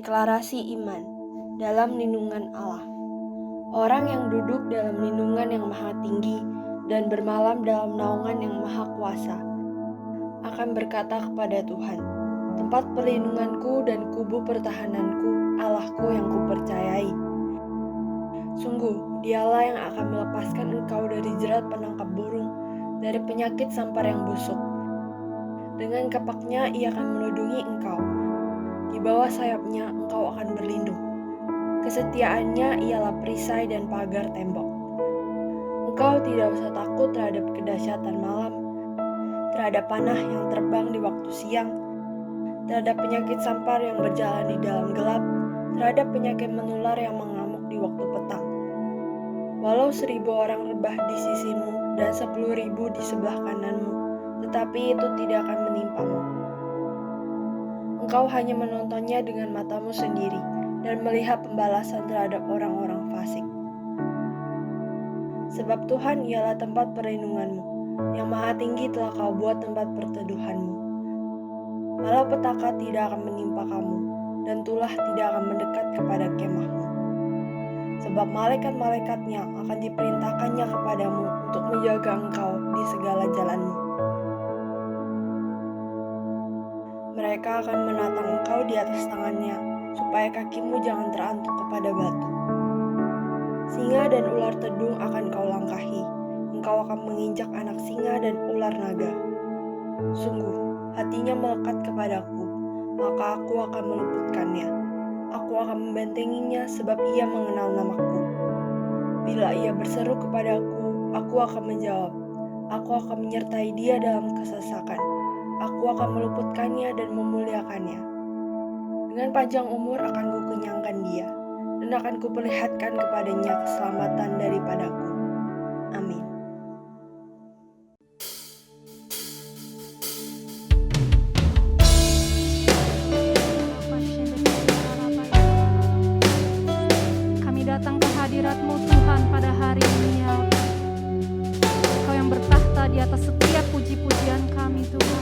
Deklarasi iman dalam lindungan Allah. Orang yang duduk dalam lindungan yang maha tinggi dan bermalam dalam naungan yang maha kuasa akan berkata kepada Tuhan, tempat perlindunganku dan kubu pertahananku, Allahku yang kupercayai. Sungguh, dialah yang akan melepaskan engkau dari jerat penangkap burung, dari penyakit sampar yang busuk. Dengan kapaknya ia akan melindungi engkau. Di bawah sayapnya engkau akan berlindung. Kesetiaannya ialah perisai dan pagar tembok. Engkau tidak usah takut terhadap kedahsyatan malam, terhadap panah yang terbang di waktu siang, terhadap penyakit sampar yang berjalan di dalam gelap, terhadap penyakit menular yang mengamuk di waktu petang. Walau 1.000 orang rebah di sisimu dan 10.000 di sebelah kananmu, tetapi itu tidak akan menimpamu. Engkau hanya menontonnya dengan matamu sendiri dan melihat pembalasan terhadap orang-orang fasik. Sebab Tuhan ialah tempat perlindunganmu, yang maha tinggi telah kau buat tempat perteduhanmu. Malah petaka tidak akan menimpa kamu, dan tulah tidak akan mendekat kepada kemahmu. Sebab malaikat-malaikatnya akan diperintahkannya kepadamu untuk menjaga engkau di segala jalanmu. Mereka akan menatang engkau di atas tangannya, supaya kakimu jangan terantuk kepada batu. Singa dan ular tedung akan kau langkahi, engkau akan menginjak anak singa dan ular naga. Sungguh, hatinya melekat kepadaku, maka aku akan meluputkannya. Aku akan membentenginya sebab ia mengenal namaku. Bila ia berseru kepadaku, aku akan menjawab. Aku akan menyertai dia dalam kesesakan. Aku akan meluputkannya dan memuliakannya. Dengan panjang umur akan kukenyangkan dia, dan akan kuperlihatkan kepadanya keselamatan daripadaku. Amin. Kami datang ke hadirat-Mu Tuhan pada hari ini, ya. Kau yang bertahta di atas setiap puji-pujian kami, Tuhan.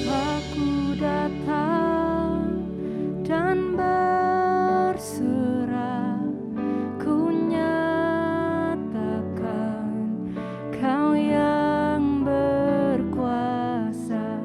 Bapa-Ku datang dan berserah, ku nyatakan Kau yang berkuasa.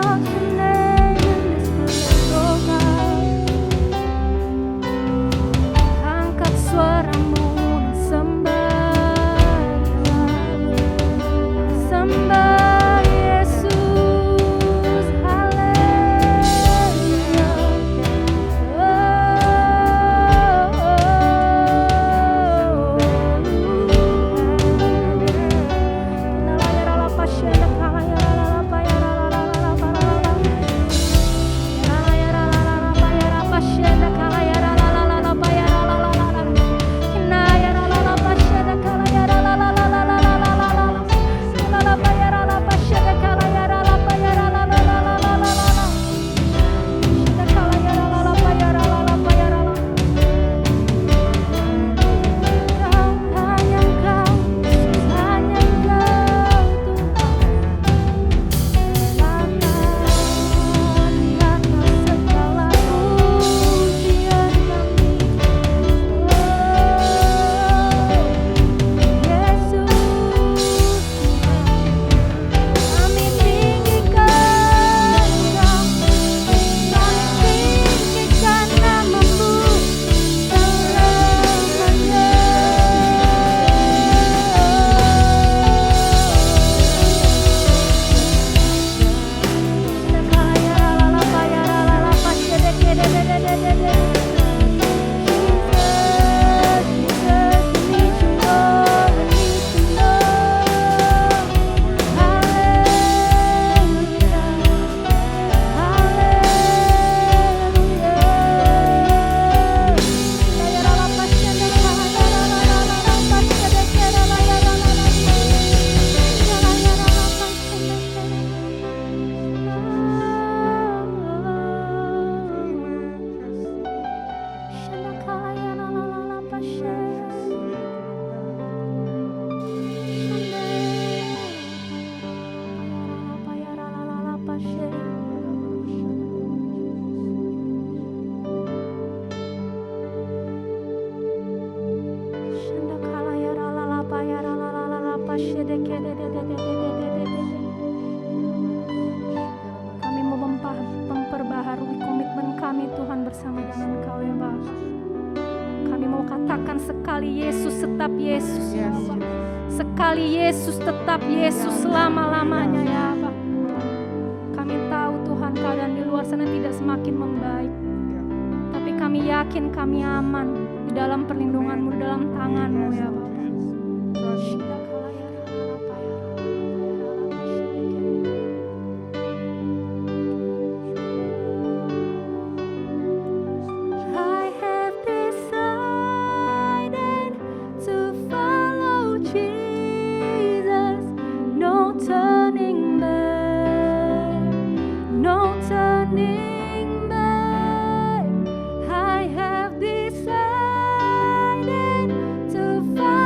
exalt your name in this place, oh God. Angkat suaramu dan sembah Yesus, haleluya. Kami mau memperbaharui komitmen kami Tuhan bersama dengan Engkau ya Bapa. Kami mau katakan sekali Yesus tetap Yesus ya Bapa. Sekali Yesus tetap Yesus selama-lamanya ya Bapa. Kami tahu Tuhan keadaan di luar sana tidak semakin membaik, tapi kami yakin kami aman di dalam perlindungan-Mu, di dalam tangan-Mu ya Bapa. To find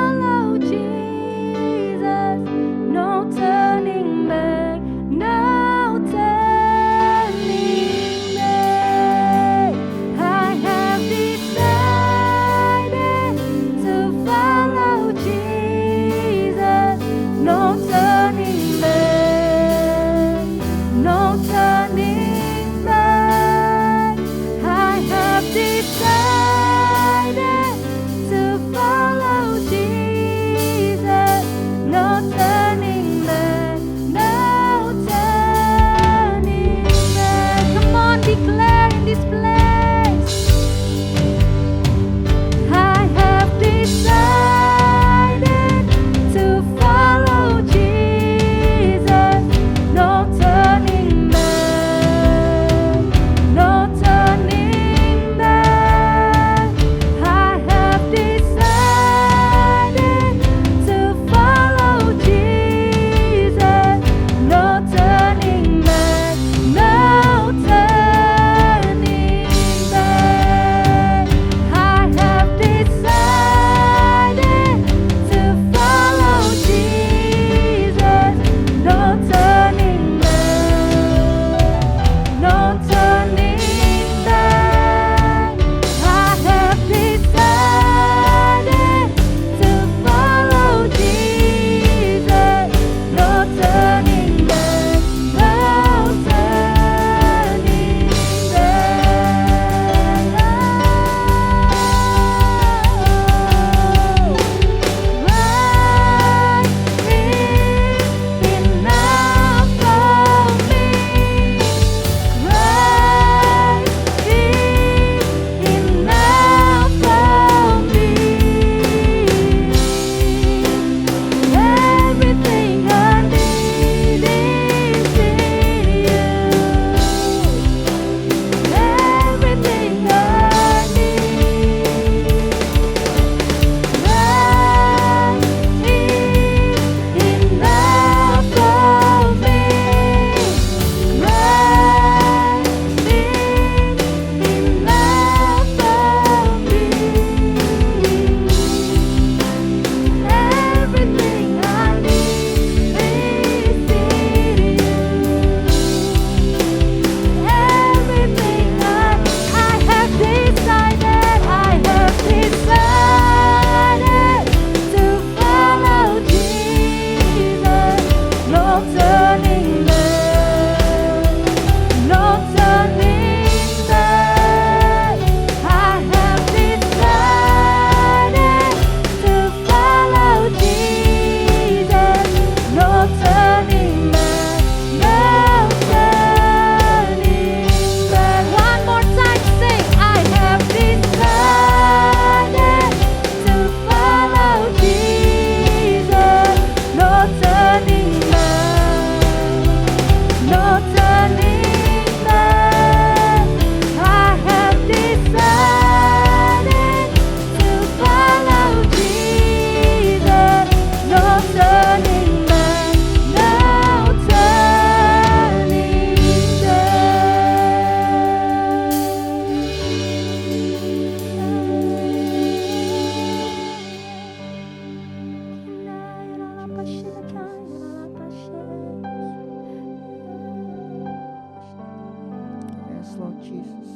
Lord Jesus.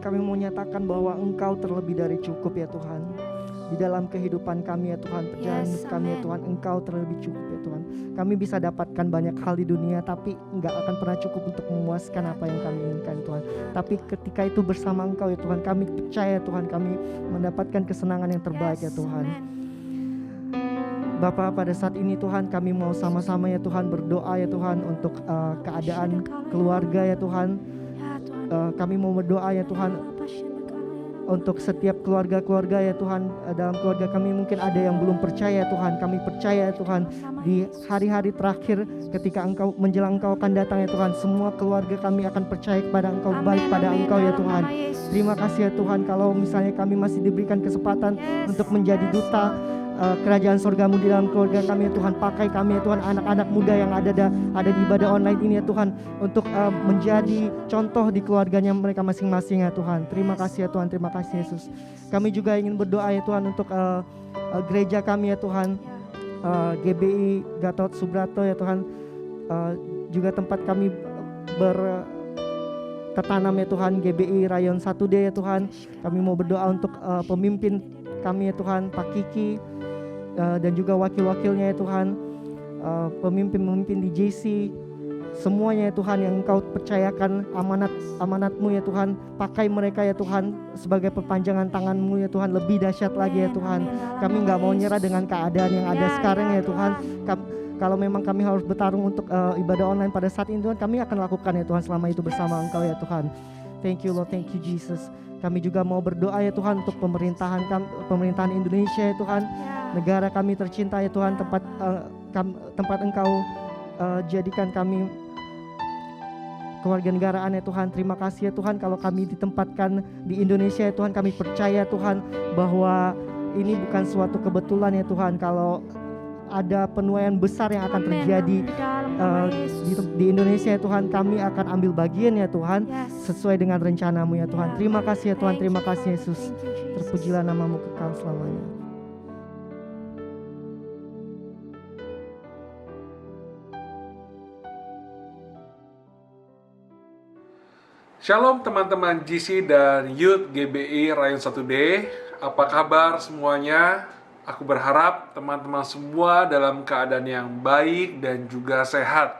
Kami mau nyatakan bahwa Engkau terlebih dari cukup ya Tuhan. Di dalam kehidupan kami ya Tuhan, perjalanan hidup kami ya Tuhan, Engkau terlebih cukup ya Tuhan. Kami bisa dapatkan banyak hal di dunia, tapi enggak akan pernah cukup untuk memuaskan apa yang kami inginkan Tuhan. Tapi ketika itu bersama Engkau ya Tuhan, kami percaya Tuhan, kami mendapatkan kesenangan yang terbaik ya Tuhan. Bapa, pada saat ini Tuhan, kami mau sama-sama ya Tuhan berdoa ya Tuhan untuk keadaan keluarga ya Tuhan. Kami mau berdoa ya Tuhan untuk setiap keluarga-keluarga ya Tuhan. Dalam keluarga kami mungkin ada yang belum percaya Tuhan. Kami percaya ya Tuhan, di hari-hari terakhir ketika Engkau menjelang Engkau akan datang ya Tuhan, semua keluarga kami akan percaya kepada Engkau, baik pada Engkau ya Tuhan. Terima kasih ya Tuhan, kalau misalnya kami masih diberikan kesempatan untuk menjadi duta kerajaan sorgamu di dalam keluarga kami ya Tuhan. Pakai kami ya Tuhan, anak-anak muda yang ada di ibadah online ini ya Tuhan, untuk menjadi contoh di keluarganya mereka masing-masing ya Tuhan. Terima kasih ya Tuhan, terima kasih Yesus. Kami juga ingin berdoa ya Tuhan untuk gereja kami ya Tuhan, GBI Gatot Subroto ya Tuhan, juga tempat kami tertanam ya Tuhan, GBI Rayon 1D ya Tuhan. Kami mau berdoa untuk pemimpin kami ya Tuhan, Pak Kiki, dan juga wakil-wakilnya ya Tuhan, pemimpin-pemimpin di JC, semuanya ya Tuhan yang Engkau percayakan amanat-mu ya Tuhan. Pakai mereka ya Tuhan sebagai perpanjangan tangan-Mu ya Tuhan, lebih dahsyat lagi ya Tuhan. Kami gak mau nyerah dengan keadaan yang ada sekarang ya Tuhan. Kalau memang kami harus bertarung untuk ibadah online pada saat ini Tuhan, kami akan lakukan ya Tuhan selama itu bersama Engkau ya Tuhan. Thank you Lord, thank you Jesus. Kami juga mau berdoa ya Tuhan untuk pemerintahan Indonesia ya Tuhan, negara kami tercinta ya Tuhan, tempat Engkau jadikan kami kewarganegaraan ya Tuhan. Terima kasih ya Tuhan, kalau kami ditempatkan di Indonesia ya Tuhan, kami percaya Tuhan bahwa ini bukan suatu kebetulan ya Tuhan, kalau ada penuaian besar yang akan terjadi di Indonesia ya Tuhan. Kami akan ambil bagian ya Tuhan, sesuai dengan rencana-Mu ya Tuhan. Terima kasih ya Tuhan, terima kasih Yesus. Terpujilah nama-Mu kekal selamanya. Shalom teman-teman GC dan Youth GBI Rayon 1D. Apa kabar semuanya? Aku berharap teman-teman semua dalam keadaan yang baik dan juga sehat.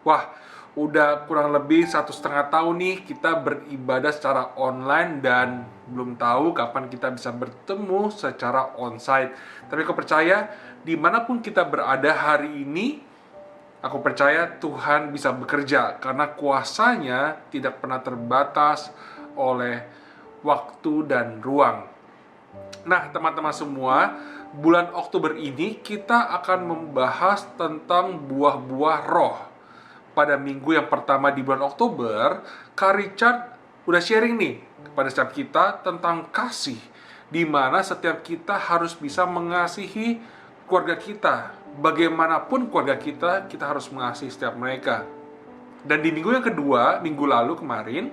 Wah, udah kurang lebih 1,5 tahun nih kita beribadah secara online, dan belum tahu kapan kita bisa bertemu secara onsite. Tapi aku percaya dimanapun kita berada hari ini, aku percaya Tuhan bisa bekerja karena kuasanya tidak pernah terbatas oleh waktu dan ruang. Nah, teman-teman semua, bulan Oktober ini kita akan membahas tentang buah-buah roh. Pada minggu yang pertama di bulan Oktober, Kak Richard udah sharing nih kepada setiap kita tentang kasih, di mana setiap kita harus bisa mengasihi keluarga kita. Bagaimanapun keluarga kita, kita harus mengasihi setiap mereka. Dan di minggu yang kedua, minggu lalu kemarin,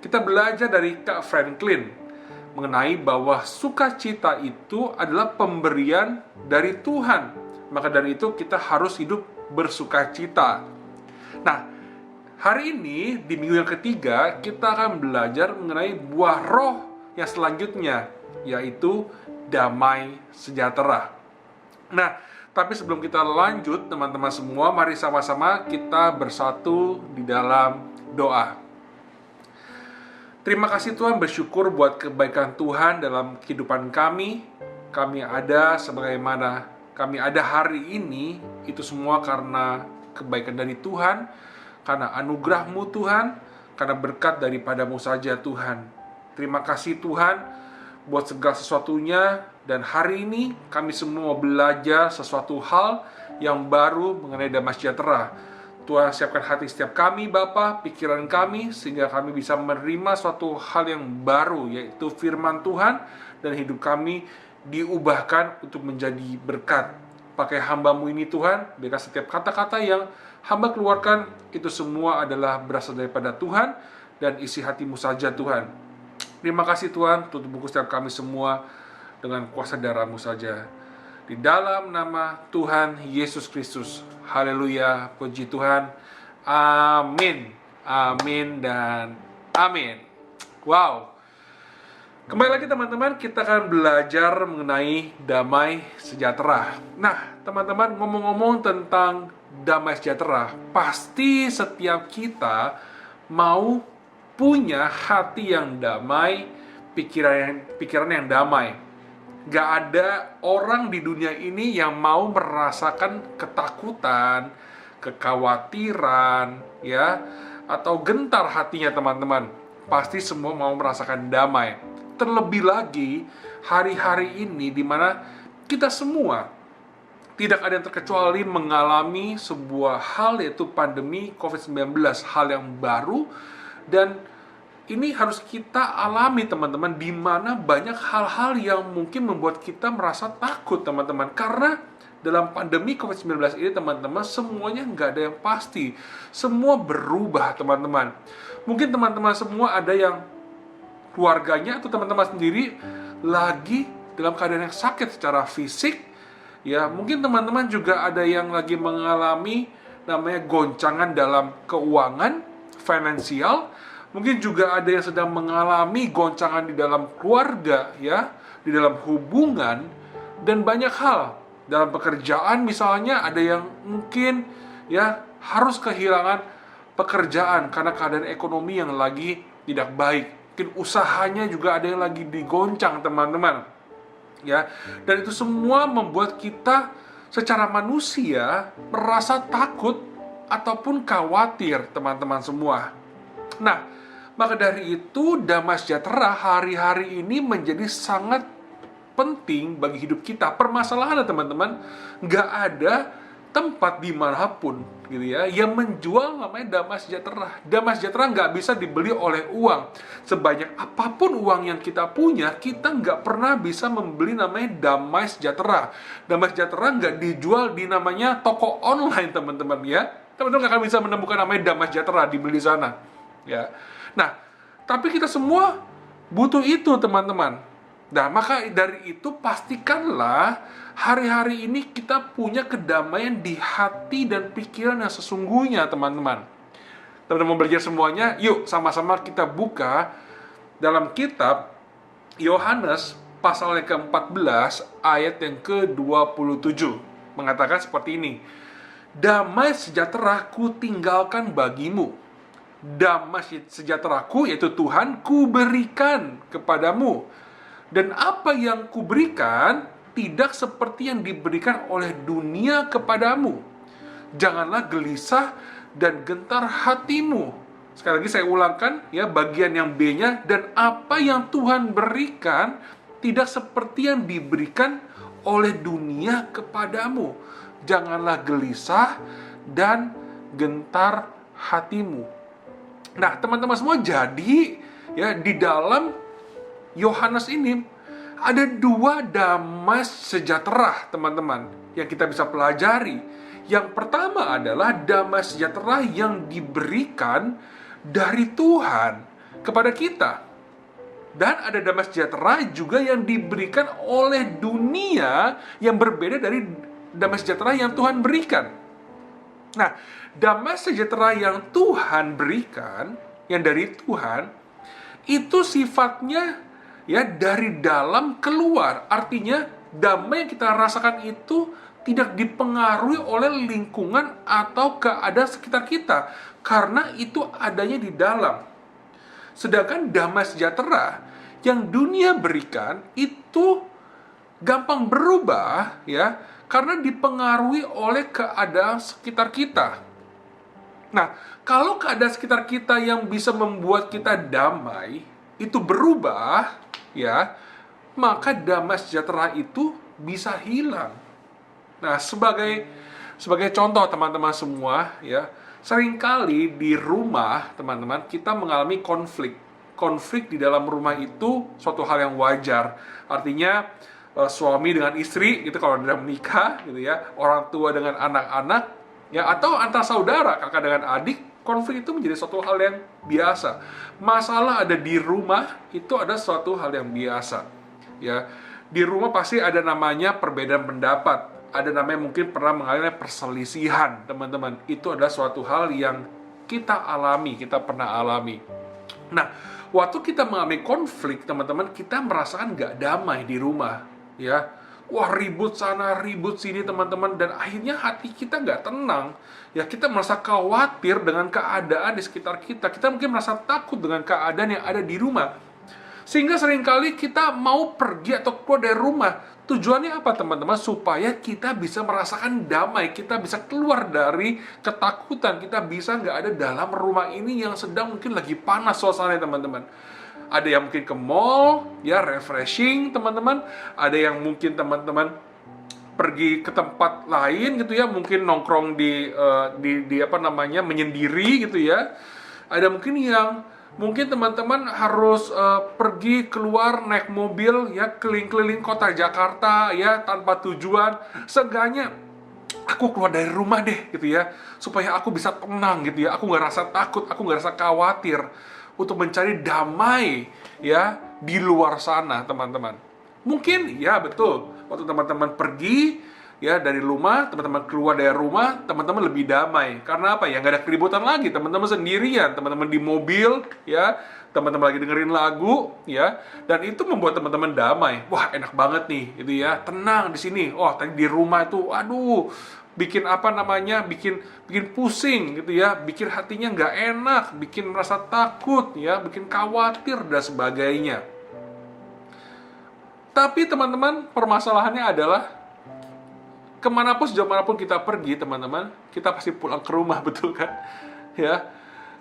kita belajar dari Kak Franklin mengenai bahwa sukacita itu adalah pemberian dari Tuhan. Maka dari itu kita harus hidup bersukacita. Nah, hari ini di minggu yang ketiga kita akan belajar mengenai buah roh yang selanjutnya, yaitu damai sejahtera. Nah, tapi sebelum kita lanjut teman-teman semua, mari sama-sama kita bersatu di dalam doa. Terima kasih Tuhan, bersyukur buat kebaikan Tuhan dalam kehidupan kami. Kami ada sebagaimana kami ada hari ini, itu semua karena kebaikan dari Tuhan, karena anugerah-Mu Tuhan, karena berkat daripada-Mu saja Tuhan. Terima kasih Tuhan buat segala sesuatunya, dan hari ini kami semua belajar sesuatu hal yang baru mengenai damai sejahtera. Tuhan siapkan hati setiap kami Bapa, pikiran kami, sehingga kami bisa menerima suatu hal yang baru, yaitu firman Tuhan, dan hidup kami diubahkan untuk menjadi berkat. Pakai hamba-Mu ini Tuhan, biarkan setiap kata-kata yang hamba keluarkan, itu semua adalah berasal daripada Tuhan, dan isi hati-Mu saja Tuhan. Terima kasih Tuhan, tutup buku setiap kami semua dengan kuasa darah-Mu saja. Di dalam nama Tuhan Yesus Kristus. Haleluya, puji Tuhan. Amin. Amin dan amin. Wow. Kembali lagi teman-teman, kita akan belajar mengenai damai sejahtera. Nah, teman-teman, ngomong-ngomong tentang damai sejahtera, pasti setiap kita mau punya hati yang damai, pikiran yang damai. Gak ada orang di dunia ini yang mau merasakan ketakutan, kekhawatiran, ya, atau gentar hatinya teman-teman. Pasti semua mau merasakan damai. Terlebih lagi hari-hari ini di mana kita semua tidak ada yang terkecuali mengalami sebuah hal, yaitu pandemi COVID-19, hal yang baru, dan ini harus kita alami teman-teman, di mana banyak hal-hal yang mungkin membuat kita merasa takut teman-teman, karena dalam pandemi COVID-19 ini teman-teman, semuanya nggak ada yang pasti, semua berubah teman-teman. Mungkin teman-teman semua ada yang keluarganya atau teman-teman sendiri lagi dalam keadaan yang sakit secara fisik, ya. Mungkin teman-teman juga ada yang lagi mengalami namanya goncangan dalam keuangan, finansial. Mungkin juga ada yang sedang mengalami goncangan di dalam keluarga, ya, di dalam hubungan, dan banyak hal. Dalam pekerjaan misalnya, ada yang mungkin ya harus kehilangan pekerjaan karena keadaan ekonomi yang lagi tidak baik. Mungkin usahanya juga ada yang lagi digoncang teman-teman, ya. Dan itu semua membuat kita secara manusia merasa takut ataupun khawatir teman-teman semua. Nah, maka dari itu damai sejahtera hari-hari ini menjadi sangat penting bagi hidup kita. Permasalahannya teman-teman, nggak ada tempat dimanapun gitu ya yang menjual namanya damai sejahtera. Damai sejahtera nggak bisa dibeli oleh uang. Sebanyak apapun uang yang kita punya, kita nggak pernah bisa membeli namanya damai sejahtera. Damai sejahtera nggak dijual di namanya toko online teman-teman ya. Teman-teman nggak akan bisa menemukan namanya damai sejahtera dibeli di sana ya. Nah, tapi kita semua butuh itu teman-teman. Nah, maka dari itu pastikanlah hari-hari ini kita punya kedamaian di hati dan pikiran yang sesungguhnya teman-teman. Teman-teman mau belajar semuanya? Yuk sama-sama kita buka dalam kitab Yohanes pasal yang ke-14 ayat yang ke-27. Mengatakan seperti ini. Damai sejahtera ku tinggalkan bagimu. Damai sejahteraku, yaitu Tuhan, ku berikan kepadamu. Dan apa yang kuberikan tidak seperti yang diberikan oleh dunia kepadamu. Janganlah gelisah dan gentar hatimu. Sekali lagi saya ulangkan ya bagian yang B-nya. Dan apa yang Tuhan berikan tidak seperti yang diberikan oleh dunia kepadamu. Janganlah gelisah dan gentar hatimu. Nah, teman-teman semua, jadi ya di dalam Yohanes ini ada dua damai sejahtera teman-teman yang kita bisa pelajari. Yang pertama adalah damai sejahtera yang diberikan dari Tuhan kepada kita. Dan ada damai sejahtera juga yang diberikan oleh dunia yang berbeda dari damai sejahtera yang Tuhan berikan. Nah, damai sejahtera yang Tuhan berikan, yang dari Tuhan, itu sifatnya ya dari dalam keluar. Artinya damai yang kita rasakan itu tidak dipengaruhi oleh lingkungan atau keadaan sekitar kita, karena itu adanya di dalam. Sedangkan damai sejahtera yang dunia berikan itu gampang berubah ya, karena dipengaruhi oleh keadaan sekitar kita. Nah, kalau keadaan sekitar kita yang bisa membuat kita damai itu berubah, ya, maka damai sejahtera itu bisa hilang. Nah, sebagai contoh teman-teman semua, ya, seringkali di rumah teman-teman kita mengalami konflik. Konflik di dalam rumah itu suatu hal yang wajar. Artinya suami dengan istri itu kalau dalam menikah gitu ya, orang tua dengan anak-anak, ya, atau antar saudara, kakak dengan adik, konflik itu menjadi suatu hal yang biasa. Masalah ada di rumah itu ada suatu hal yang biasa. Ya, di rumah pasti ada namanya perbedaan pendapat. Ada namanya mungkin pernah mengalami perselisihan, teman-teman. Itu adalah suatu hal yang kita alami, kita pernah alami. Nah, waktu kita mengalami konflik, teman-teman, kita merasakan gak damai di rumah, ya. Wah, ribut sana, ribut sini, teman-teman, dan akhirnya hati kita gak tenang. Ya, kita merasa khawatir dengan keadaan di sekitar kita. Kita mungkin merasa takut dengan keadaan yang ada di rumah. Sehingga seringkali kita mau pergi atau keluar dari rumah. Tujuannya apa, teman-teman? Supaya kita bisa merasakan damai, kita bisa keluar dari ketakutan, kita bisa nggak ada dalam rumah ini yang sedang mungkin lagi panas suasananya, teman-teman. Ada yang mungkin ke mall, ya, refreshing, teman-teman. Ada yang mungkin teman-teman pergi ke tempat lain gitu ya, mungkin nongkrong di apa namanya, menyendiri gitu ya. Ada mungkin yang mungkin teman-teman harus pergi keluar naik mobil ya, keliling-keliling kota Jakarta ya, tanpa tujuan. Seenggaknya aku keluar dari rumah deh gitu ya, supaya aku bisa tenang gitu ya. Aku nggak rasa takut, aku nggak rasa khawatir, untuk mencari damai ya di luar sana, teman-teman. Mungkin ya betul, waktu teman-teman pergi ya dari rumah, teman-teman keluar dari rumah, teman-teman lebih damai. Karena apa ya? Nggak ada keributan lagi, teman-teman sendirian, teman-teman di mobil ya, teman-teman lagi dengerin lagu ya, dan itu membuat teman-teman damai. Wah, enak banget nih gitu ya, tenang di sini. Oh, tadi di rumah itu aduh, bikin apa namanya, bikin pusing gitu ya, bikin hatinya nggak enak, bikin merasa takut ya, bikin khawatir dan sebagainya. Tapi teman-teman, permasalahannya adalah kemanapun, sejauh manapun kita pergi, teman-teman, kita pasti pulang ke rumah, betul kan? Ya,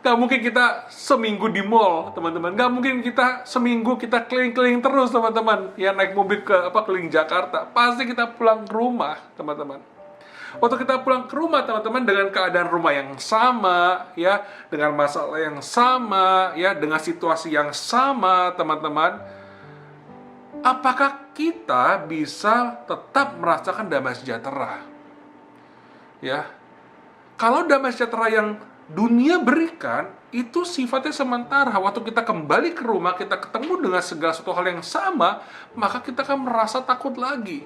gak mungkin kita seminggu di mall, teman-teman. Gak mungkin kita seminggu kita keliling-keliling terus, teman-teman. Ya, naik mobil keliling Jakarta. Pasti kita pulang ke rumah, teman-teman. Waktu kita pulang ke rumah, teman-teman, dengan keadaan rumah yang sama, ya, dengan masalah yang sama, ya, dengan situasi yang sama, teman-teman, apakah kita bisa tetap merasakan damai sejahtera? Ya, kalau damai sejahtera yang dunia berikan itu sifatnya sementara. Waktu kita kembali ke rumah, kita ketemu dengan segala sesuatu hal yang sama, maka kita akan merasa takut lagi.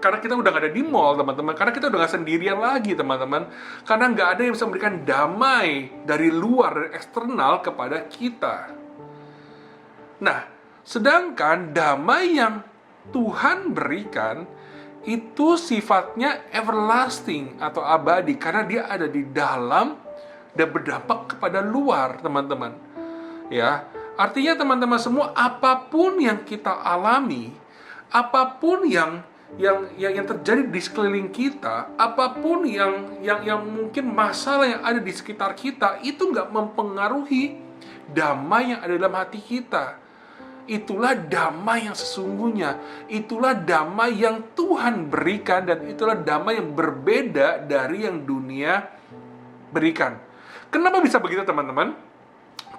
Karena kita udah gak ada di mall, teman-teman. Karena kita udah gak sendirian lagi, teman-teman. Karena gak ada yang bisa memberikan damai dari luar, dari eksternal kepada kita. Nah, sedangkan damai yang Tuhan berikan itu sifatnya everlasting atau abadi, karena dia ada di dalam dan berdampak kepada luar, teman-teman. Ya, artinya teman-teman semua, apapun yang kita alami, apapun yang terjadi di sekeliling kita, apapun yang mungkin masalah yang ada di sekitar kita, itu nggak mempengaruhi damai yang ada dalam hati kita. Itulah damai yang sesungguhnya. Itulah damai yang Tuhan berikan, dan itulah damai yang berbeda dari yang dunia berikan. Kenapa bisa begitu, teman-teman?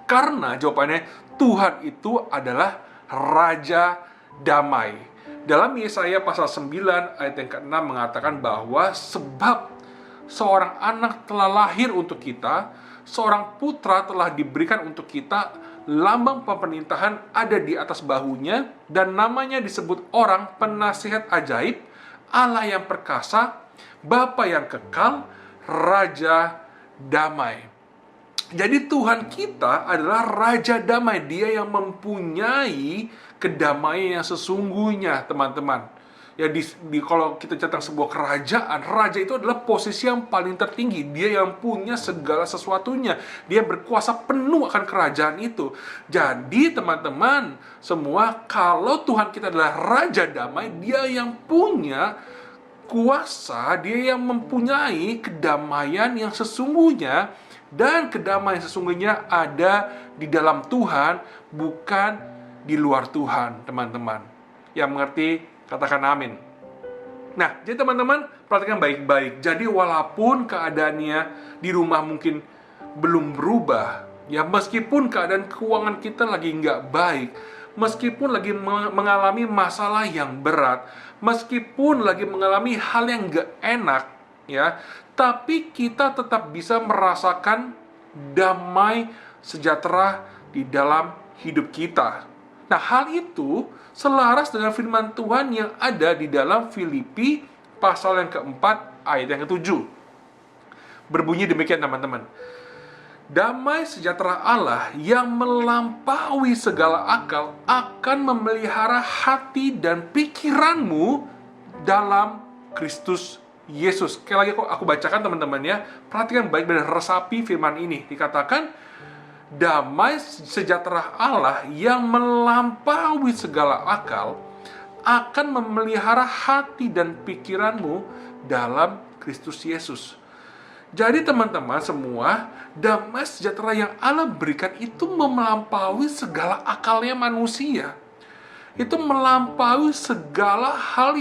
Karena jawabannya, Tuhan itu adalah Raja Damai. Dalam Yesaya pasal 9 ayat yang ke-6 mengatakan bahwa sebab seorang anak telah lahir untuk kita, seorang putra telah diberikan untuk kita, lambang pemerintahan ada di atas bahunya, dan namanya disebut orang penasihat ajaib, Allah yang perkasa, Bapa yang kekal, Raja Damai. Jadi Tuhan kita adalah Raja Damai. Dia yang mempunyai kedamaian yang sesungguhnya, teman-teman. Ya, kalau kita tentang sebuah kerajaan, raja itu adalah posisi yang paling tertinggi. Dia yang punya segala sesuatunya. Dia berkuasa penuh akan kerajaan itu. Jadi teman-teman semua, kalau Tuhan kita adalah Raja Damai, Dia yang punya kuasa, Dia yang mempunyai kedamaian yang sesungguhnya. Dan kedamaian sesungguhnya ada di dalam Tuhan, bukan di luar Tuhan, teman-teman. Yang mengerti, katakan amin. Nah, jadi teman-teman, perhatikan baik-baik. Jadi walaupun keadaannya di rumah mungkin belum berubah, ya, meskipun keadaan keuangan kita lagi nggak baik, meskipun lagi mengalami masalah yang berat, meskipun lagi mengalami hal yang nggak enak, ya, tapi kita tetap bisa merasakan damai sejahtera di dalam hidup kita. Nah, hal itu selaras dengan firman Tuhan yang ada di dalam Filipi pasal yang keempat ayat yang ke-7. Berbunyi demikian, teman-teman. Damai sejahtera Allah yang melampaui segala akal akan memelihara hati dan pikiranmu dalam Kristus Yesus. Sekali lagi aku bacakan teman-teman ya. Perhatikan baik-baik, resapi firman ini. Dikatakan, damai sejahtera Allah yang melampaui segala akal akan memelihara hati dan pikiranmu dalam Kristus Yesus. Jadi teman-teman semua, damai sejahtera yang Allah berikan itu melampaui segala akalnya manusia. Itu melampaui segala hal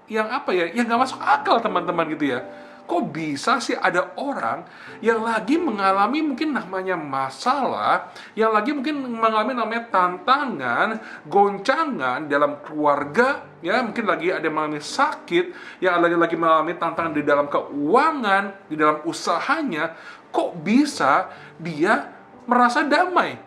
yang apa ya, yang nggak masuk akal teman-teman gitu ya. Kok bisa sih ada orang yang lagi mengalami mungkin namanya masalah, yang lagi mungkin mengalami namanya tantangan, goncangan dalam keluarga, ya mungkin lagi ada yang mengalami sakit, yang lagi mengalami tantangan di dalam keuangan, di dalam usahanya. Kok bisa dia merasa damai?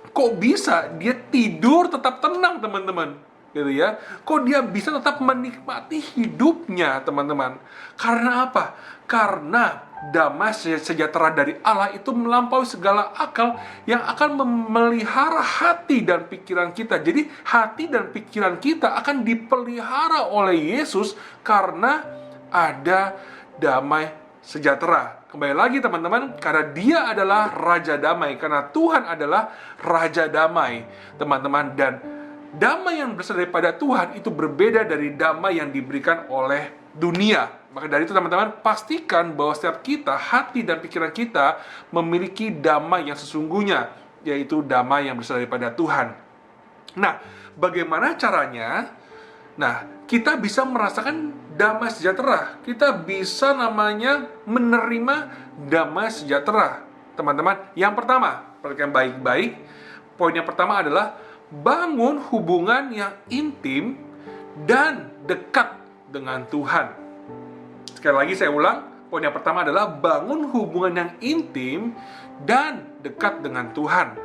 Kok bisa dia tidur tetap tenang teman-teman? Gitu ya. Kok dia bisa tetap menikmati hidupnya, teman-teman? Karena apa? Karena damai sejahtera dari Allah itu melampaui segala akal yang akan memelihara hati dan pikiran kita. Jadi hati dan pikiran kita akan dipelihara oleh Yesus karena ada damai sejahtera. Kembali lagi teman-teman, karena dia adalah Raja Damai, karena Tuhan adalah Raja Damai, teman-teman. Dan damai yang berasal daripada Tuhan itu berbeda dari damai yang diberikan oleh dunia. Maka dari itu teman-teman, pastikan bahwa setiap kita, hati dan pikiran kita memiliki damai yang sesungguhnya, yaitu damai yang berasal daripada Tuhan. Nah, bagaimana caranya? Nah, kita bisa merasakan damai sejahtera. Kita bisa namanya menerima damai sejahtera. Teman-teman, yang pertama, perhatikan baik-baik. Poin yang pertama adalah bangun hubungan yang intim dan dekat dengan Tuhan. Sekali lagi saya ulang, poin yang pertama adalah bangun hubungan yang intim dan dekat dengan Tuhan.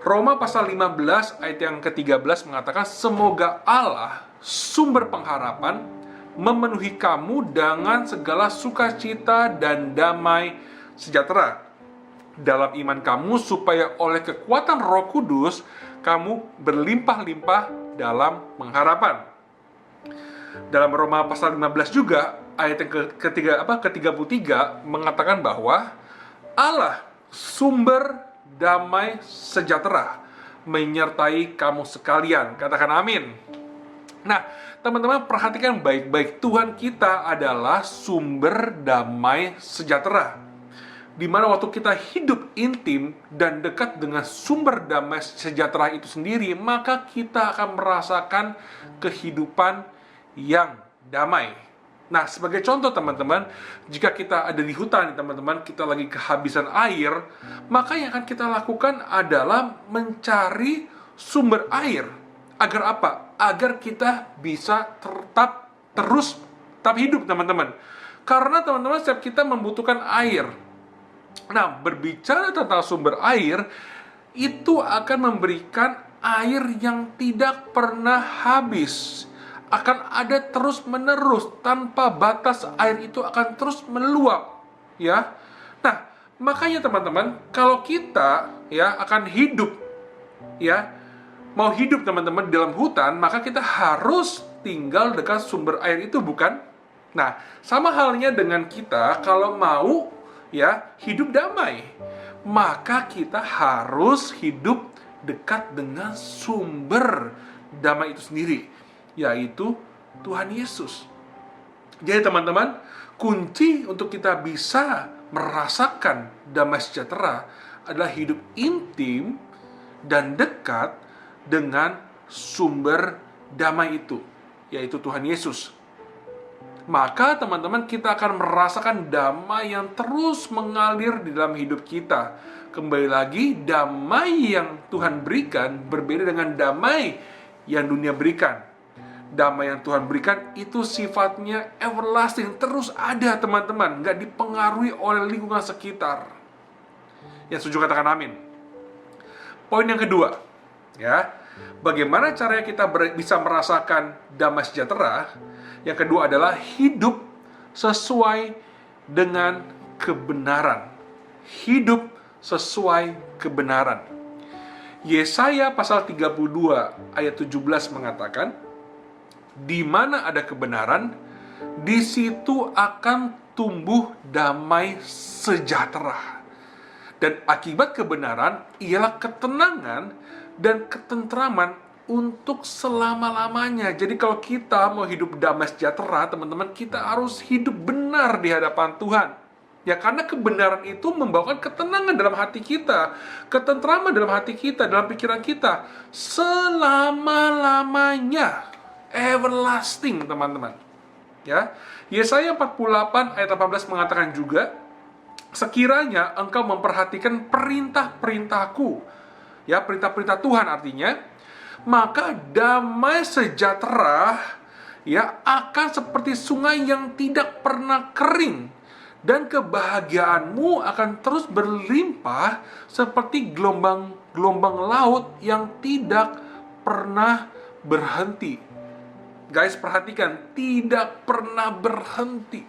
Roma pasal 15 ayat yang ke-13 mengatakan, semoga Allah, sumber pengharapan, memenuhi kamu dengan segala sukacita dan damai sejahtera dalam iman kamu, supaya oleh kekuatan Roh Kudus kamu berlimpah-limpah dalam pengharapan. Dalam Roma pasal 15 juga ayat yang ke-33 mengatakan bahwa Allah, sumber damai sejahtera, menyertai kamu sekalian. Katakan amin. Nah, teman-teman perhatikan baik-baik, Tuhan kita adalah sumber damai sejahtera. Di mana waktu kita hidup intim dan dekat dengan sumber damai sejahtera itu sendiri, maka kita akan merasakan kehidupan yang damai. Nah, sebagai contoh teman-teman, jika kita ada di hutan, teman-teman, kita lagi kehabisan air, maka yang akan kita lakukan adalah mencari sumber air. Agar apa? Agar kita bisa tetap hidup, teman-teman. Karena teman-teman, setiap kita membutuhkan air. Nah, berbicara tentang sumber air, itu akan memberikan air yang tidak pernah habis. Akan ada terus-menerus, tanpa batas, air itu akan terus meluap, ya. Nah, makanya teman-teman, kalau kita ya akan hidup, ya, mau hidup teman-teman dalam hutan, maka kita harus tinggal dekat sumber air itu, bukan? Nah, sama halnya dengan kita kalau mau ya hidup damai, maka kita harus hidup dekat dengan sumber damai itu sendiri, yaitu Tuhan Yesus. Jadi teman-teman, kunci untuk kita bisa merasakan damai sejahtera adalah hidup intim dan dekat dengan sumber damai itu, yaitu Tuhan Yesus. Maka teman-teman, kita akan merasakan damai yang terus mengalir di dalam hidup kita. Kembali lagi, damai yang Tuhan berikan berbeda dengan damai yang dunia berikan. Damai yang Tuhan berikan itu sifatnya everlasting, terus ada teman-teman, nggak dipengaruhi oleh lingkungan sekitar. Yang setuju katakan amin. Poin yang kedua, ya, bagaimana caranya kita bisa merasakan damai sejahtera? Yang kedua adalah hidup sesuai dengan kebenaran. Hidup sesuai kebenaran. Yesaya pasal 32 ayat 17 mengatakan, di mana ada kebenaran, di situ akan tumbuh damai sejahtera. Dan akibat kebenaran ialah ketenangan dan ketentraman untuk selama-lamanya. Jadi kalau kita mau hidup damai sejahtera, teman-teman, kita harus hidup benar di hadapan Tuhan. Ya, karena kebenaran itu membawakan ketenangan dalam hati kita, ketentraman dalam hati kita, dalam pikiran kita, selama-lamanya, everlasting, teman-teman. Ya, Yesaya 48 ayat 18 mengatakan juga, sekiranya engkau memperhatikan perintah-perintahku, ya, perintah-perintah Tuhan artinya, maka damai sejahtera, ya, akan seperti sungai yang tidak pernah kering, dan kebahagiaanmu akan terus berlimpah seperti gelombang laut yang tidak pernah berhenti. Guys, perhatikan, tidak pernah berhenti.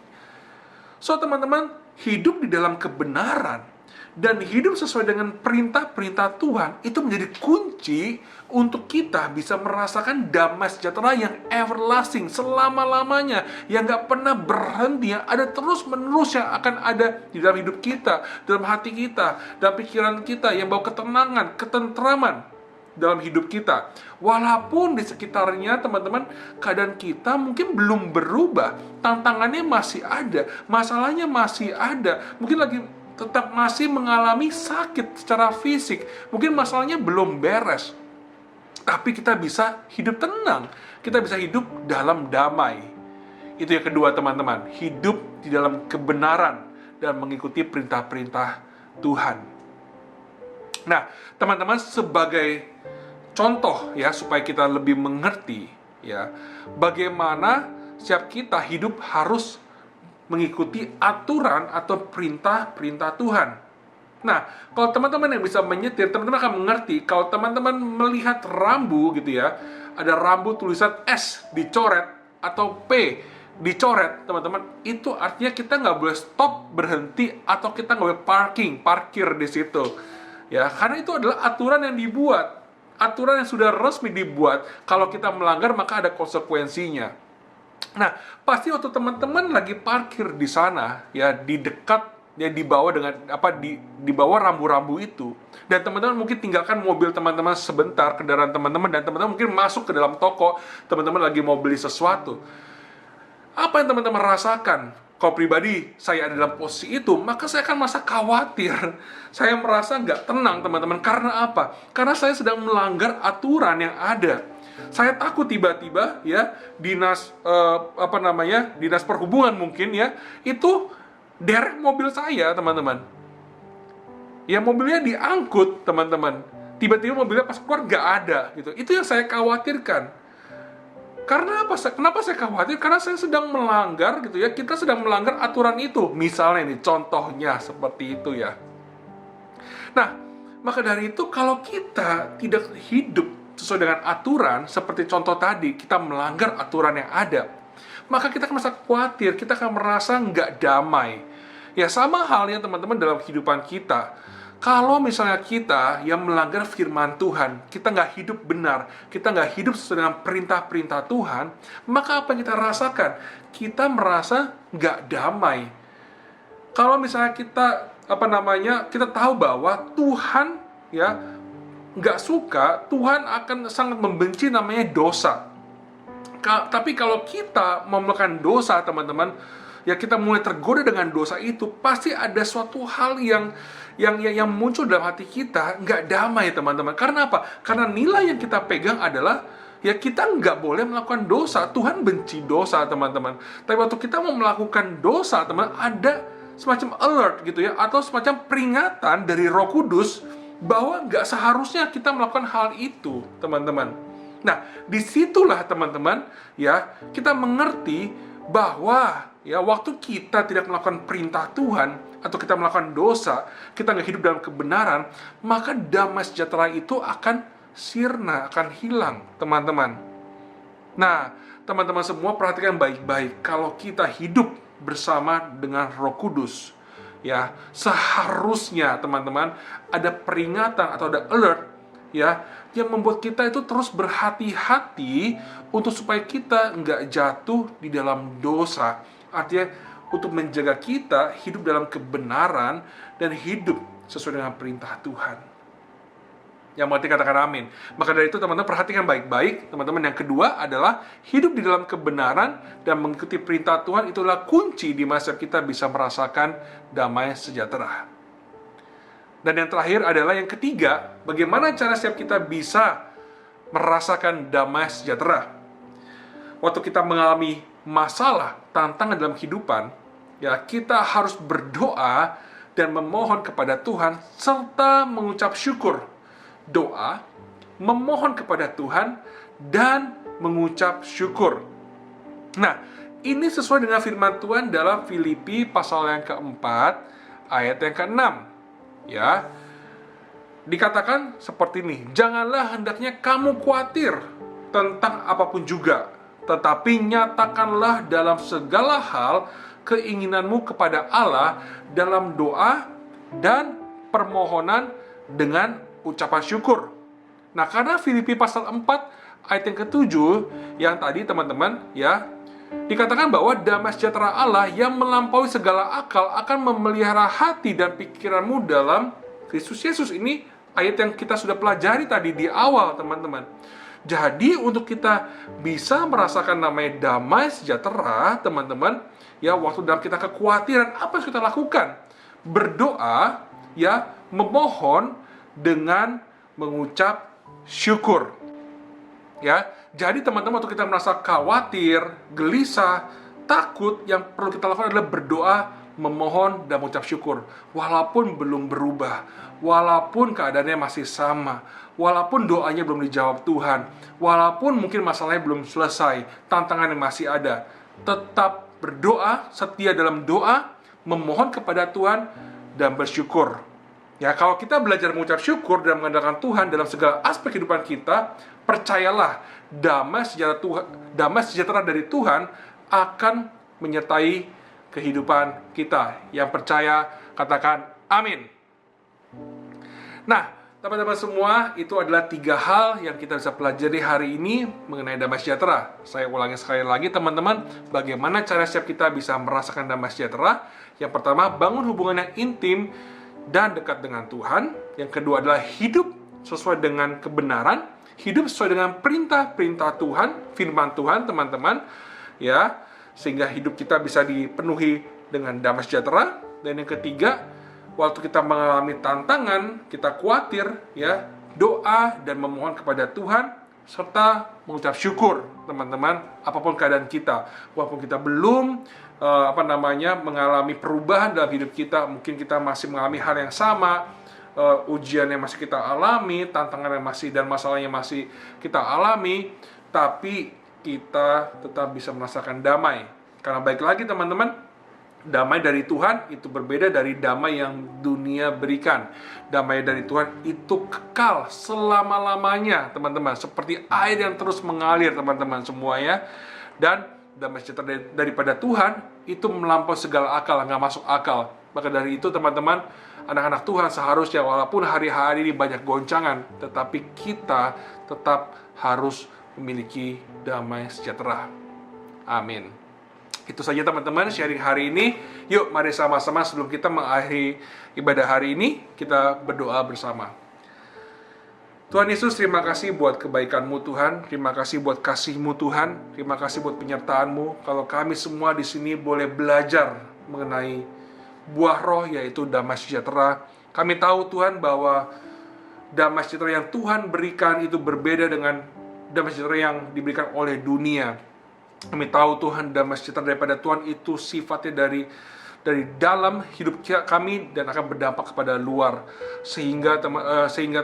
So, teman-teman, hidup di dalam kebenaran dan hidup sesuai dengan perintah-perintah Tuhan itu menjadi kunci untuk kita bisa merasakan damai sejahtera yang everlasting, selama-lamanya, yang gak pernah berhenti, yang ada terus-menerus, yang akan ada di dalam hidup kita, dalam hati kita, dalam pikiran kita, yang bawa ketenangan, ketentraman dalam hidup kita. Walaupun di sekitarnya, teman-teman, keadaan kita mungkin belum berubah, tantangannya masih ada, masalahnya masih ada, mungkin lagi tetap masih mengalami sakit secara fisik, mungkin masalahnya belum beres, tapi kita bisa hidup tenang, kita bisa hidup dalam damai. Itu yang kedua, teman-teman, hidup di dalam kebenaran dan mengikuti perintah-perintah Tuhan. Nah, teman-teman, sebagai contoh ya, supaya kita lebih mengerti ya, bagaimana setiap kita hidup harus mengikuti aturan atau perintah-perintah Tuhan. Nah, kalau teman-teman yang bisa menyetir, teman-teman akan mengerti. Kalau teman-teman melihat rambu gitu ya, ada rambu tulisan S dicoret atau P dicoret, teman-teman, itu artinya kita nggak boleh stop, berhenti, atau kita nggak boleh parkir di situ. Ya, karena itu adalah aturan yang dibuat, aturan yang sudah resmi dibuat. Kalau kita melanggar, maka ada konsekuensinya. Nah, pasti waktu teman-teman lagi parkir di sana, ya, di dekat, ya, di bawah dengan di bawah rambu-rambu itu, dan teman-teman mungkin tinggalkan mobil teman-teman sebentar, kendaraan teman-teman, dan teman-teman mungkin masuk ke dalam toko, teman-teman lagi mau beli sesuatu. Apa yang teman-teman rasakan? Kalau pribadi saya ada dalam posisi itu, maka saya akan merasa khawatir. Saya merasa nggak tenang, teman-teman. Karena apa? Karena saya sedang melanggar aturan yang ada. Saya takut tiba-tiba ya dinas dinas perhubungan mungkin ya itu derek mobil saya, teman-teman. Ya, mobilnya diangkut, teman-teman. Tiba-tiba mobilnya pas keluar nggak ada gitu. Itu yang saya khawatirkan. Karena apa? Kenapa saya khawatir? Karena saya sedang melanggar gitu ya. Kita sedang melanggar aturan itu. Misalnya ini contohnya seperti itu ya. Nah, maka dari itu kalau kita tidak hidup sesuai dengan aturan, seperti contoh tadi, kita melanggar aturan yang ada, maka kita akan merasa khawatir, kita akan merasa nggak damai. Ya, sama halnya teman-teman dalam kehidupan kita. Kalau misalnya kita yang melanggar firman Tuhan, kita nggak hidup benar, kita nggak hidup sesuai dengan perintah-perintah Tuhan, maka apa yang kita rasakan? Kita merasa nggak damai. Kalau misalnya kita kita tahu bahwa Tuhan ya nggak suka, Tuhan akan sangat membenci namanya dosa. Tapi kalau kita mau melakukan dosa, teman-teman, ya kita mulai tergoda dengan dosa itu, pasti ada suatu hal yang muncul dalam hati kita, nggak damai, teman-teman. Karena apa? Karena nilai yang kita pegang adalah ya kita nggak boleh melakukan dosa. Tuhan benci dosa, teman-teman. Tapi waktu kita mau melakukan dosa, teman, ada semacam alert gitu ya, atau semacam peringatan dari Roh Kudus bahwa nggak seharusnya kita melakukan hal itu, teman-teman. Nah, disitulah teman-teman ya kita mengerti bahwa ya waktu kita tidak melakukan perintah Tuhan atau kita melakukan dosa, kita nggak hidup dalam kebenaran, maka damai sejahtera itu akan sirna, akan hilang, teman-teman. Nah, teman-teman semua perhatikan baik-baik, kalau kita hidup bersama dengan Roh Kudus, ya, seharusnya teman-teman ada peringatan atau ada alert, ya, yang membuat kita itu terus berhati-hati untuk supaya kita nggak jatuh di dalam dosa. Artinya untuk menjaga kita hidup dalam kebenaran dan hidup sesuai dengan perintah Tuhan. Yang mengerti katakan amin. Maka dari itu teman-teman perhatikan baik-baik. Teman-teman, yang kedua adalah hidup di dalam kebenaran dan mengikuti perintah Tuhan. Itulah kunci di masa kita bisa merasakan damai sejahtera. Dan yang terakhir adalah yang ketiga, bagaimana cara setiap kita bisa merasakan damai sejahtera. Waktu kita mengalami masalah, tantangan dalam kehidupan, ya, kita harus berdoa dan memohon kepada Tuhan serta mengucap syukur. Doa, memohon kepada Tuhan, dan mengucap syukur. Nah, ini sesuai dengan firman Tuhan dalam Filipi pasal yang keempat, ayat yang ke-6. Ya, dikatakan seperti ini, janganlah hendaknya kamu khawatir tentang apapun juga, tetapi nyatakanlah dalam segala hal keinginanmu kepada Allah dalam doa dan permohonan dengan ucapan syukur. Nah, karena Filipi pasal 4 ayat yang ke-7 yang tadi teman-teman, ya, dikatakan bahwa damai sejahtera Allah yang melampaui segala akal akan memelihara hati dan pikiranmu dalam Kristus Yesus. Ini ayat yang kita sudah pelajari tadi di awal, teman-teman. Jadi untuk kita bisa merasakan namanya damai sejahtera, teman-teman, ya, waktu dalam kita kekhawatiran, apa yang kita lakukan? Berdoa, ya, memohon dengan mengucap syukur. Ya, jadi teman-teman, waktu kita merasa khawatir, gelisah, takut, yang perlu kita lakukan adalah berdoa, memohon, dan mengucap syukur. Walaupun belum berubah, walaupun keadaannya masih sama, walaupun doanya belum dijawab Tuhan, walaupun mungkin masalahnya belum selesai, tantangannya masih ada, tetap berdoa, setia dalam doa, memohon kepada Tuhan, dan bersyukur. Ya, kalau kita belajar mengucap syukur dan mengandalkan Tuhan dalam segala aspek kehidupan kita, percayalah, damai sejahtera dari Tuhan akan menyertai kehidupan kita. Yang percaya, katakan amin. Nah, teman-teman semua, itu adalah 3 hal yang kita bisa pelajari hari ini mengenai damai sejahtera. Saya ulangi sekali lagi, teman-teman, bagaimana cara setiap kita bisa merasakan damai sejahtera. Yang pertama, bangun hubungan yang intim dan dekat dengan Tuhan. Yang kedua adalah hidup sesuai dengan kebenaran, hidup sesuai dengan perintah-perintah Tuhan, firman Tuhan, teman-teman, ya, sehingga hidup kita bisa dipenuhi dengan damai sejahtera. Dan yang ketiga, waktu kita mengalami tantangan, kita khawatir, ya, doa dan memohon kepada Tuhan serta mengucap syukur, teman-teman, apapun keadaan kita. Walaupun kita belum mengalami perubahan dalam hidup kita, mungkin kita masih mengalami hal yang sama, ujian yang masih kita alami, tantangan yang masih dan masalahnya masih kita alami, tapi kita tetap bisa merasakan damai. Karena baik lagi, teman-teman, damai dari Tuhan itu berbeda dari damai yang dunia berikan. Damai dari Tuhan itu kekal selama-lamanya, teman-teman, seperti air yang terus mengalir, teman-teman semuanya. Dan damai sejahtera daripada Tuhan itu melampaui segala akal, nggak masuk akal. Maka dari itu, teman-teman, anak-anak Tuhan seharusnya walaupun hari-hari ini banyak goncangan, tetapi kita tetap harus memiliki damai sejahtera. Amin. Itu saja, teman-teman, sharing hari ini. Yuk, mari sama-sama sebelum kita mengakhiri ibadah hari ini, kita berdoa bersama. Tuhan Yesus, terima kasih buat kebaikan-Mu, Tuhan. Terima kasih buat kasih-Mu, Tuhan. Terima kasih buat penyertaan-Mu. Kalau kami semua di sini boleh belajar mengenai buah roh, yaitu damai sejahtera. Kami tahu, Tuhan, bahwa damai sejahtera yang Tuhan berikan itu berbeda dengan damai sejahtera yang diberikan oleh dunia. Kami tahu, Tuhan, damai sejahtera daripada Tuhan itu sifatnya dari dalam hidup kami dan akan berdampak kepada luar. Sehingga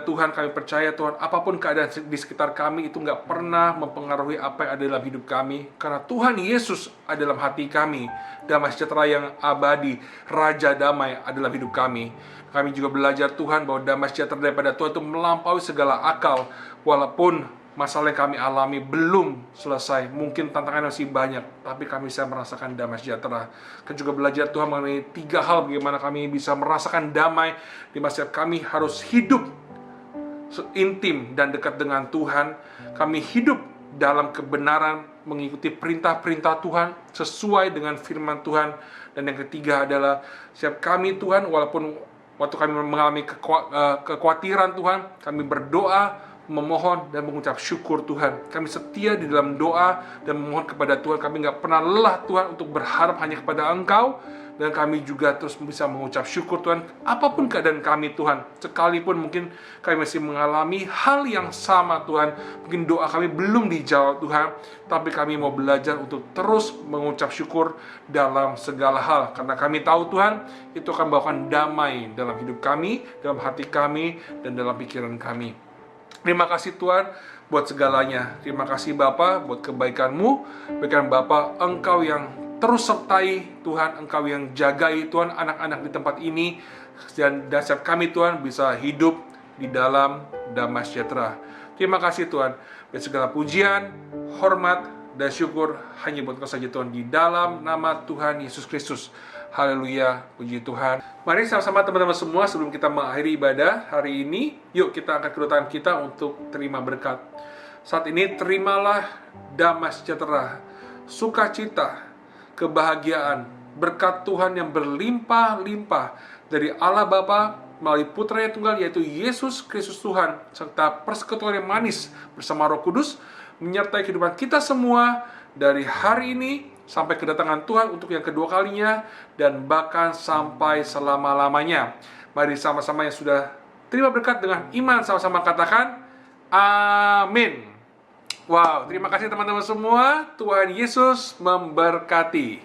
Tuhan, kami percaya, Tuhan, apapun keadaan di sekitar kami itu nggak pernah mempengaruhi apa yang ada dalam hidup kami. Karena Tuhan Yesus ada dalam hati kami. Damai sejahtera yang abadi, Raja Damai ada dalam hidup kami. Kami juga belajar, Tuhan, bahwa damai sejahtera daripada Tuhan itu melampaui segala akal. Walaupun masalah yang kami alami belum selesai, mungkin tantangannya masih banyak, tapi kami bisa merasakan damai sejahtera. Kami juga belajar Tuhan mengenai 3 hal bagaimana kami bisa merasakan damai di masa kami harus hidup intim dan dekat dengan Tuhan. Kami hidup dalam kebenaran, mengikuti perintah-perintah Tuhan sesuai dengan firman Tuhan. Dan yang ketiga adalah setiap kami Tuhan, walaupun waktu kami mengalami kekhawatiran Tuhan, kami berdoa, memohon dan mengucap syukur Tuhan. Kami setia di dalam doa dan memohon kepada Tuhan. Kami nggak pernah lelah Tuhan untuk berharap hanya kepada Engkau. Dan kami juga terus bisa mengucap syukur Tuhan, apapun keadaan kami Tuhan. Sekalipun mungkin kami masih mengalami hal yang sama Tuhan, mungkin doa kami belum dijawab Tuhan, tapi kami mau belajar untuk terus mengucap syukur dalam segala hal. Karena kami tahu Tuhan, itu akan membawakan damai dalam hidup kami, dalam hati kami, dan dalam pikiran kami. Terima kasih Tuhan buat segalanya. Terima kasih Bapa buat kebaikan-Mu. Berikan Bapa, Engkau yang terus sertai Tuhan, Engkau yang jagai Tuhan anak-anak di tempat ini, dan setiap kami Tuhan bisa hidup di dalam damai sejahtera. Terima kasih Tuhan. Dan segala pujian, hormat, dan syukur hanya buat Engkau saja Tuhan, di dalam nama Tuhan Yesus Kristus. Haleluya, puji Tuhan. Mari sama-sama teman-teman semua, sebelum kita mengakhiri ibadah hari ini, yuk kita angkat kedua tangan kita untuk terima berkat. Saat ini terimalah damai sejahtera, sukacita, kebahagiaan, berkat Tuhan yang berlimpah-limpah dari Allah Bapa melalui Putra-Nya Tunggal, yaitu Yesus Kristus Tuhan, serta persekutuan yang manis bersama Roh Kudus menyertai kehidupan kita semua dari hari ini sampai kedatangan Tuhan untuk yang kedua kalinya, dan bahkan sampai selama-lamanya. Mari sama-sama yang sudah terima berkat dengan iman, sama-sama katakan amin. Wow, terima kasih teman-teman semua. Tuhan Yesus memberkati.